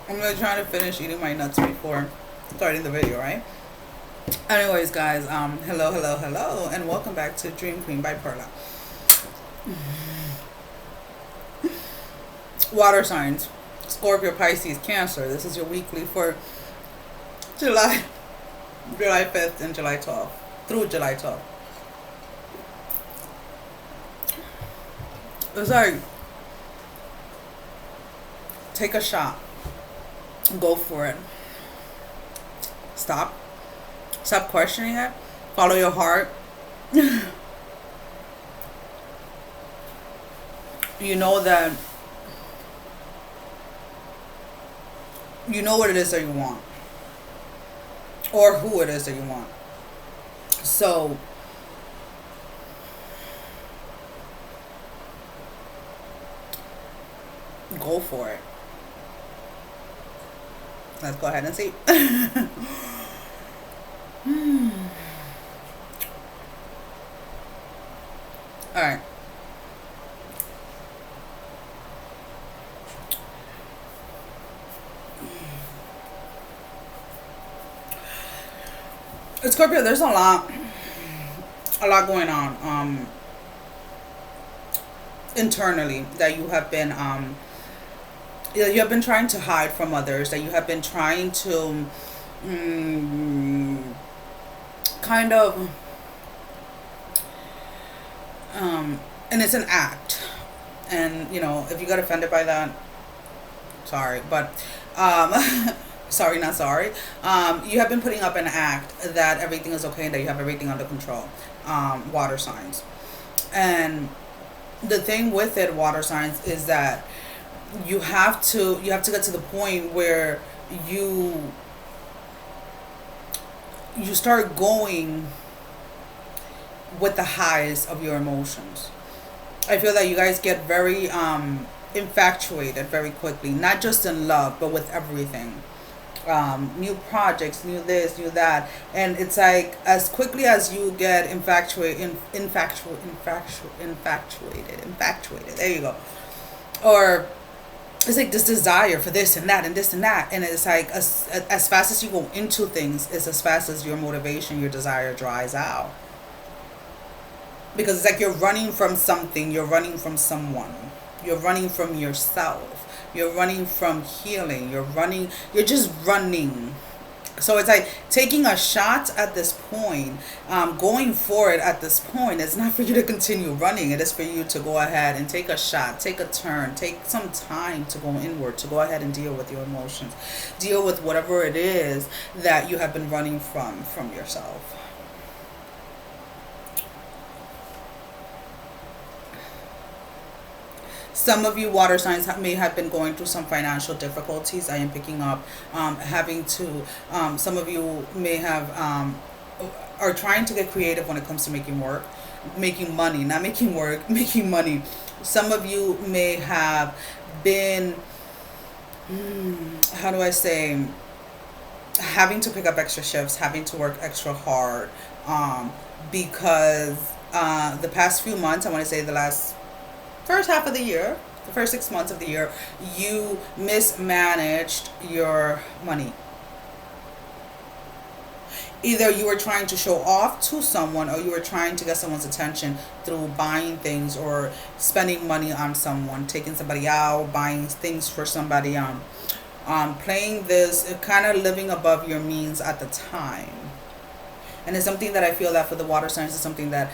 I'm gonna try to finish eating my nuts before starting the video, right? Anyways, guys, hello, hello, hello, and welcome back to Dream Queen by Perla. Water signs: Scorpio, Pisces, Cancer. This is your weekly for July 5th and July 12th through July 12th. It's like, take a shot, go for it. Stop questioning it. Follow your heart. You know that you know what it is that you want, or who it is that you want. So go for it. Let's go ahead and see. All right. Scorpio, there's a lot going on internally that you have been you have been trying to hide from others, that you have been trying to kind of and it's an act, and you know, if you got offended by that, sorry, but sorry, not sorry. You have been putting up an act that everything is okay and that you have everything under control. Water signs. And the thing with it, water signs, is that you have to get to the point where you start going with the highs of your emotions. I feel that you guys get very infatuated very quickly, not just in love, but with everything. New projects, new this, new that, and it's like as quickly as you get infatuated. There you go. Or it's like this desire for this and that and this and that, and it's like as fast as you go into things, is as fast as your motivation, your desire dries out. Because it's like you're running from something, you're running from someone, you're running from yourself, you're running from healing, you're just running. So it's like taking a shot at this point, going for it at this point. It's not for you to continue running. It is for you to go ahead and take a shot, take a turn, take some time to go inward, to go ahead and deal with your emotions, deal with whatever it is that you have been running from yourself. Some of you water signs may have been going through some financial difficulties. I am picking up having to, some of you may have, are trying to get creative when it comes to making money, not making work, making money. Some of you may have been, how do I say, having to pick up extra shifts, having to work extra hard, because the past few months, I want to say the first half of the year, the first 6 months of the year, you mismanaged your money. Either you were trying to show off to someone, or you were trying to get someone's attention through buying things or spending money on someone, taking somebody out, buying things for somebody, playing this, kind of living above your means at the time. And it's something that I feel that for the water signs is something that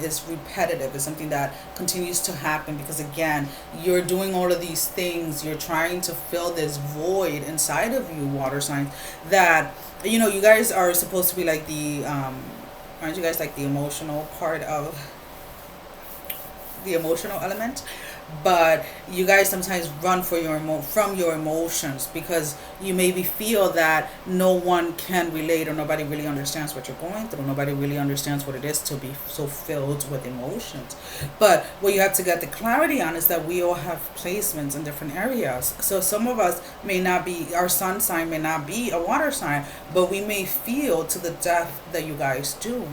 is repetitive. It's something that continues to happen because, again, you're doing all of these things. You're trying to fill this void inside of you, water signs, that, you know, you guys are supposed to be like the, aren't you guys like the emotional part of the emotional element? But you guys sometimes run for from your emotions because you maybe feel that no one can relate, or nobody really understands what you're going through. Nobody really understands what it is to be so filled with emotions. But what you have to get the clarity on is that we all have placements in different areas. So some of us may not be, our sun sign may not be a water sign, but we may feel to the depth that you guys do.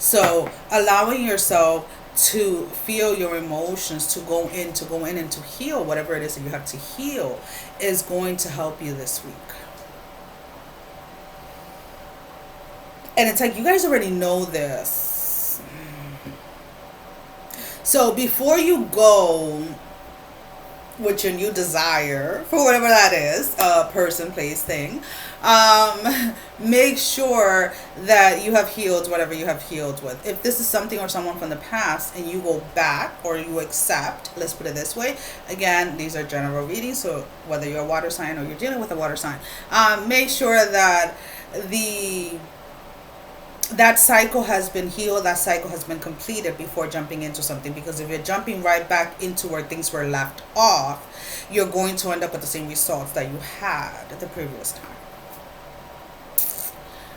So allowing yourself to feel your emotions, to go in and to heal whatever it is that you have to heal, is going to help you this week. And it's like you guys already know this. So before you go with your new desire, for whatever that is, person, place, thing, make sure that you have healed whatever you have healed with. If this is something or someone from the past and you go back or you accept, let's put it this way, again, these are general readings, so whether you're a water sign or you're dealing with a water sign, make sure that that cycle has been healed, that cycle has been completed before jumping into something. Because if you're jumping right back into where things were left off, you're going to end up with the same results that you had the previous time.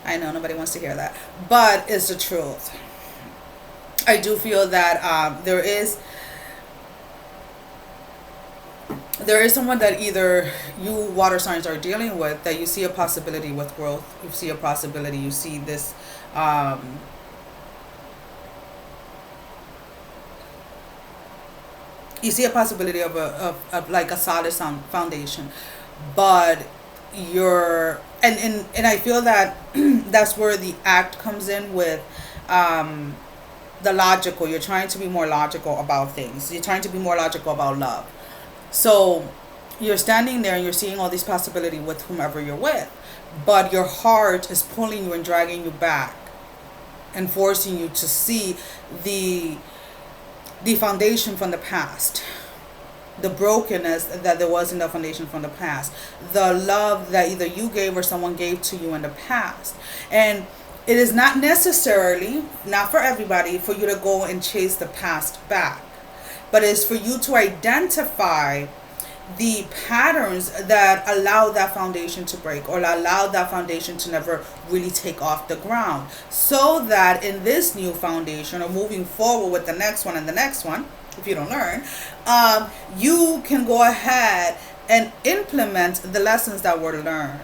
I know nobody wants to hear that, but it's the truth. I do feel that there is someone that either you water signs are dealing with, that you see a possibility with growth, you see a possibility, you see this you see a possibility of like a solid foundation, but you're and I feel that that's where the act comes in with the logical. You're trying to be more logical about things. You're trying to be more logical about love. So you're standing there and you're seeing all these possibilities with whomever you're with, but your heart is pulling you and dragging you back and forcing you to see the foundation from the past, the brokenness that there was in the foundation from the past, the love that either you gave or someone gave to you in the past. And it is not necessarily, not for everybody, for you to go and chase the past back, but it's for you to identify the patterns that allow that foundation to break, or allow that foundation to never really take off the ground, so that in this new foundation, or moving forward with the next one and the next one, if you don't learn, you can go ahead and implement the lessons that were learned,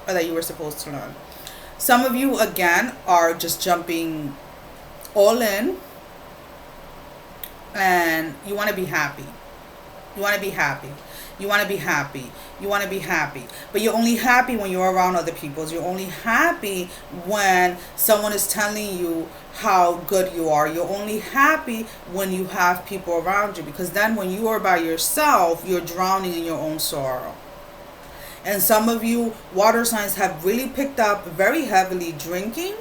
or that you were supposed to learn. Some of you, again, are just jumping all in, and you want to be happy. You want to be happy. You want to be happy. You want to be happy. But you're only happy when you're around other people. You're only happy when someone is telling you how good you are. You're only happy when you have people around you. Because then when you are by yourself, you're drowning in your own sorrow. And some of you water signs have really picked up very heavily drinking,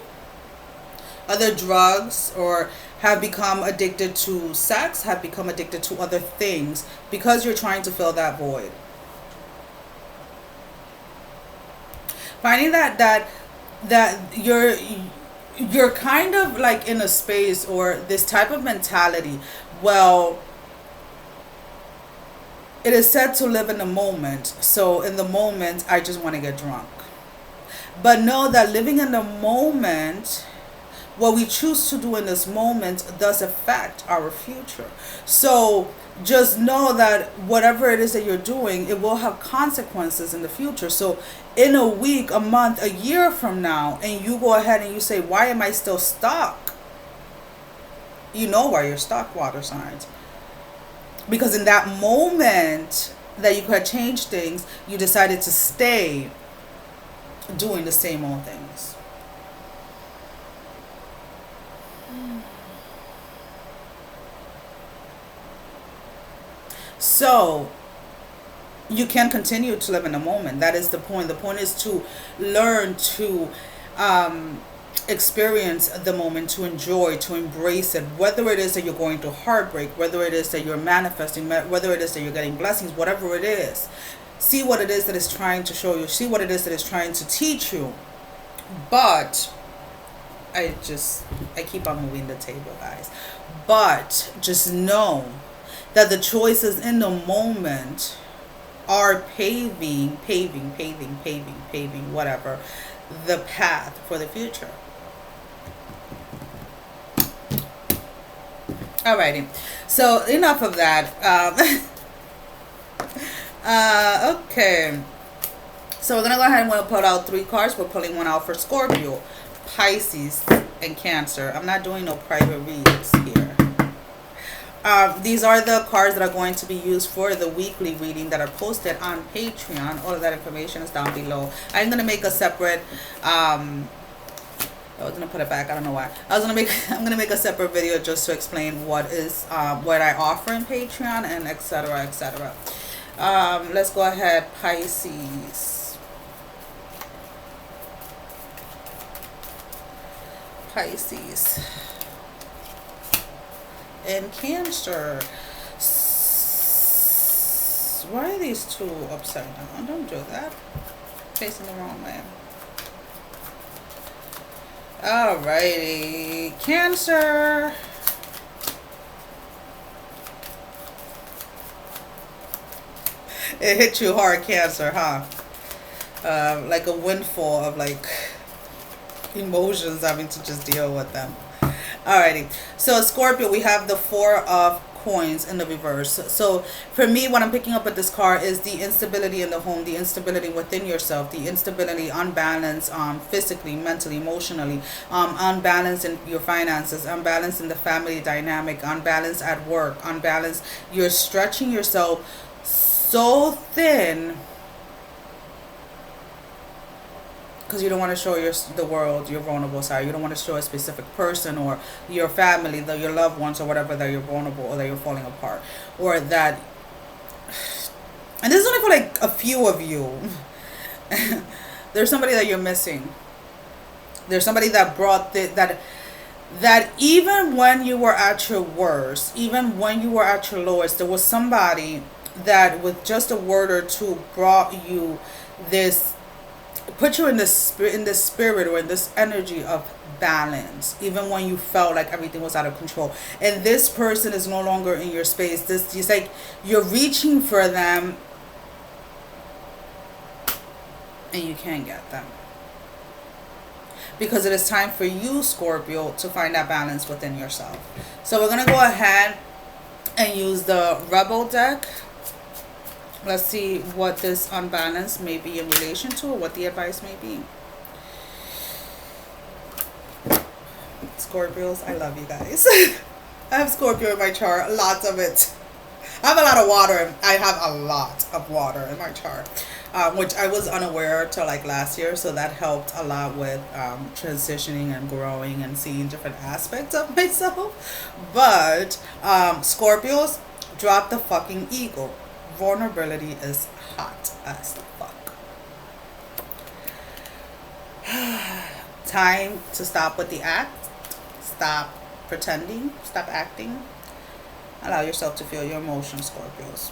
other drugs, or have become addicted to sex, have become addicted to other things, because you're trying to fill that void. Finding that you're kind of like in a space, or this type of mentality, well, it is said to live in the moment. So in the moment, I just want to get drunk. But know that living in the moment, what we choose to do in this moment, does affect our future. So just know that whatever it is that you're doing, it will have consequences in the future. So in a week, a month, a year from now, and you go ahead and you say, why am I still stuck? You know why you're stuck, water signs. Because in that moment that you could have changed things, you decided to stay doing the same old things. So you can continue to live in the moment. That is the point. The point is to learn to experience the moment, to enjoy, to embrace it, whether it is that you're going through heartbreak, whether it is that you're manifesting, whether it is that you're getting blessings, whatever it is. See what it is that is trying to show you. See what it is that is trying to teach you. But I keep on moving the table, guys. But just know that the choices in the moment are paving, whatever, the path for the future. Alrighty, so enough of that. Okay, so we're gonna go ahead and we'll put out 3 cards. We're pulling one out for Scorpio, Pisces, and Cancer. I'm not doing no private reads here. These are the cards that are going to be used for the weekly reading that are posted on Patreon. All of that information is down below. I'm going to make a separate I was gonna put it back. I don't know why. I'm gonna make a separate video just to explain what I offer in Patreon and etc. etc. Let's go ahead, Pisces. Pisces and Cancer. Why are these two upside down? Don't do that. Facing the wrong way. Alrighty, Cancer. It hit you hard, Cancer, huh? Like a windfall of like emotions, having to just deal with them. Alrighty, so Scorpio, we have the Four of Coins in the reverse. So for me, what I'm picking up with this card is the instability in the home, the instability within yourself, the instability, unbalance, physically, mentally, emotionally, unbalance in your finances, unbalance in the family dynamic, unbalance at work, unbalance. You're stretching yourself so thin because you don't want to show the world your vulnerable side. You don't want to show a specific person or your family, your loved ones, or whatever, that you're vulnerable or that you're falling apart, or that. And this is only for like a few of you. There's somebody that you're missing. There's somebody that brought that even when you were at your worst, even when you were at your lowest, there was somebody that with just a word or two brought you this, put you in this spirit or in this energy of balance, even when you felt like everything was out of control. And this person is no longer in your space. It's like you're reaching for them and you can't get them, because it is time for you, Scorpio, to find that balance within yourself. So we're gonna go ahead and use the Rebel deck. Let's see what this unbalance may be in relation to, or what the advice may be. Scorpios, I love you guys. I have Scorpio in my chart, lots of it. I have a lot of water. I have a lot of water in my chart, which I was unaware till like last year. So that helped a lot with transitioning and growing and seeing different aspects of myself. But Scorpios, drop the fucking ego. Vulnerability is hot as fuck. Time to stop with the act. Stop pretending. Stop acting. Allow yourself to feel your emotions, Scorpios.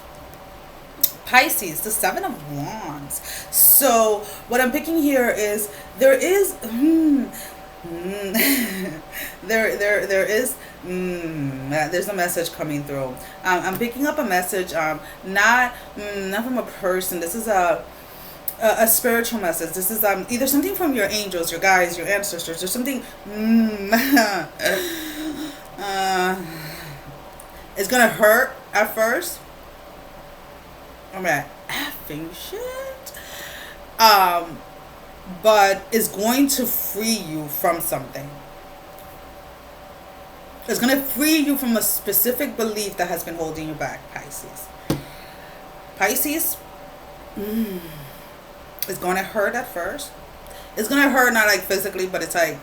Pisces, the Seven of Wands. So what I'm picking here is there is there's a message coming through. I'm picking up a message, not from a person. This is a spiritual message. This is either something from your angels, your guides, your ancestors, or something. It's gonna hurt at first. I'm like, effing shit. But it's going to free you from something. It's going to free you from a specific belief that has been holding you back, Pisces. Pisces, it's going to hurt at first. It's going to hurt not like physically, but it's like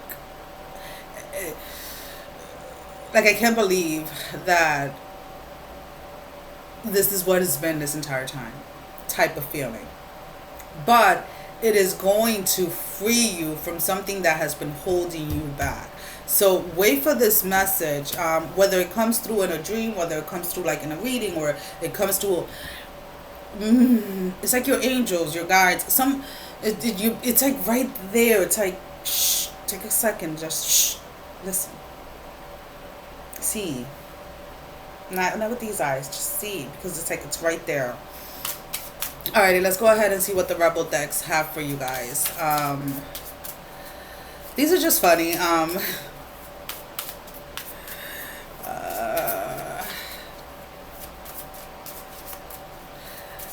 I can't believe that this is what it's been this entire time type of feeling. But it is going to free you from something that has been holding you back. So wait for this message, whether it comes through in a dream, whether it comes through like in a reading, or it comes through, it's like your angels, your guides, it's like right there. It's like, shh, take a second, just shh, listen, see, not with these eyes, just see, because it's like, it's right there. Alrighty, let's go ahead and see what the Rebel decks have for you guys. These are just funny.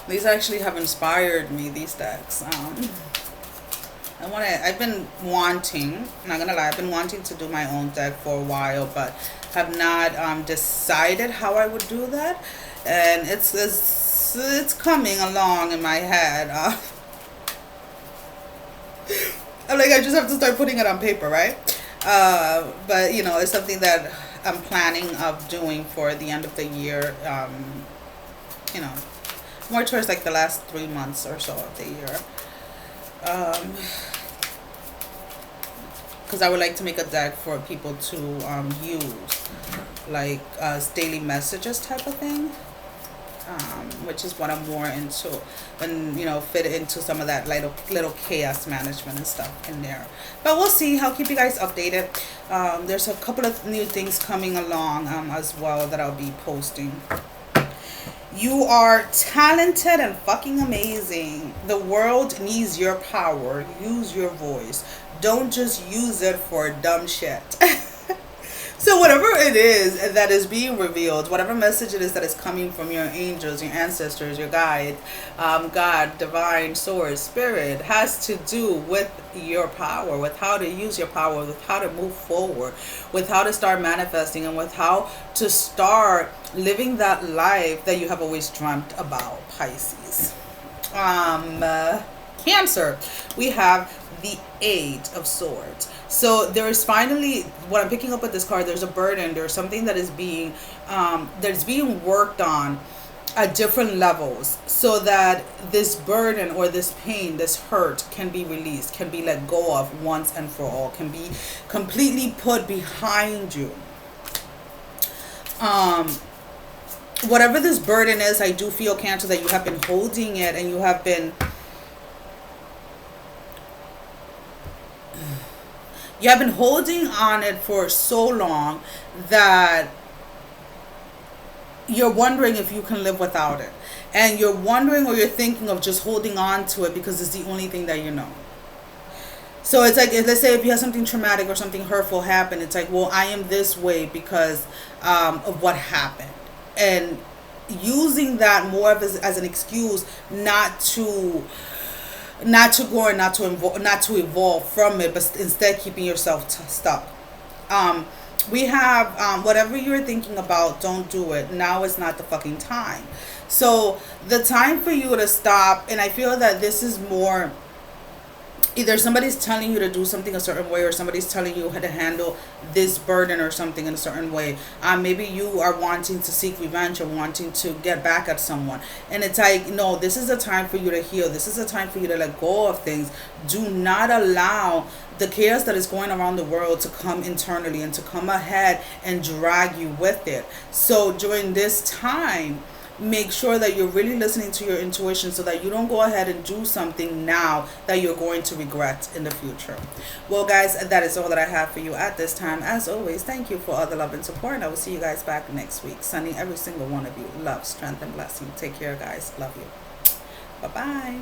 These actually have inspired me, these decks. I've been wanting, I'm not gonna lie, I've been wanting to do my own deck for a while, but have not decided how I would do that, and it's coming along in my head. I'm like, I just have to start putting it on paper, right? But you know, it's something that I'm planning of doing for the end of the year. You know, more towards like the last 3 months or so of the year. Because I would like to make a deck for people to use, like daily messages type of thing. Which is what I'm more into, and you know, fit into some of that little chaos management and stuff in there. But we'll see. I'll keep you guys updated. There's a couple of new things coming along as well that I'll be posting. You are talented and fucking amazing. The world needs your power. Use your voice. Don't just use it for dumb shit. So whatever it is that is being revealed, whatever message it is that is coming from your angels, your ancestors, your guide, God, divine source, spirit, has to do with your power, with how to use your power, with how to move forward, with how to start manifesting, and with how to start living that life that you have always dreamt about, Pisces. Cancer, we have the Eight of Swords. So there is finally, what I'm picking up with this card, there's a burden, there's something that is being worked on at different levels, so that this burden or this pain, this hurt can be released, can be let go of once and for all, can be completely put behind you. Whatever this burden is, I do feel, Cancer, that you have been holding it, and you have been holding on it for so long that you're wondering if you can live without it. And you're wondering, or you're thinking of just holding on to it because it's the only thing that you know. So it's like, let's say if you have something traumatic or something hurtful happen, it's like, well, I am this way because of what happened. And using that more of as an excuse not to grow and not to evolve from it, but instead keeping yourself stuck. We have whatever you're thinking about, don't do it. Now is not the fucking time. So the time for you to stop, and I feel that this is more, either somebody's telling you to do something a certain way, or somebody's telling you how to handle this burden or something in a certain way. Maybe you are wanting to seek revenge or wanting to get back at someone. And it's like, no, this is a time for you to heal. This is a time for you to let go of things. Do not allow the chaos that is going around the world to come internally and to come ahead and drag you with it. So during this time, make sure that you're really listening to your intuition, so that you don't go ahead and do something now that you're going to regret in the future. Well, guys, that is all that I have for you at this time. As always, thank you for all the love and support, and I will see you guys back next week. Sending every single one of you love, strength, and blessing. Take care, guys. Love you. Bye-bye.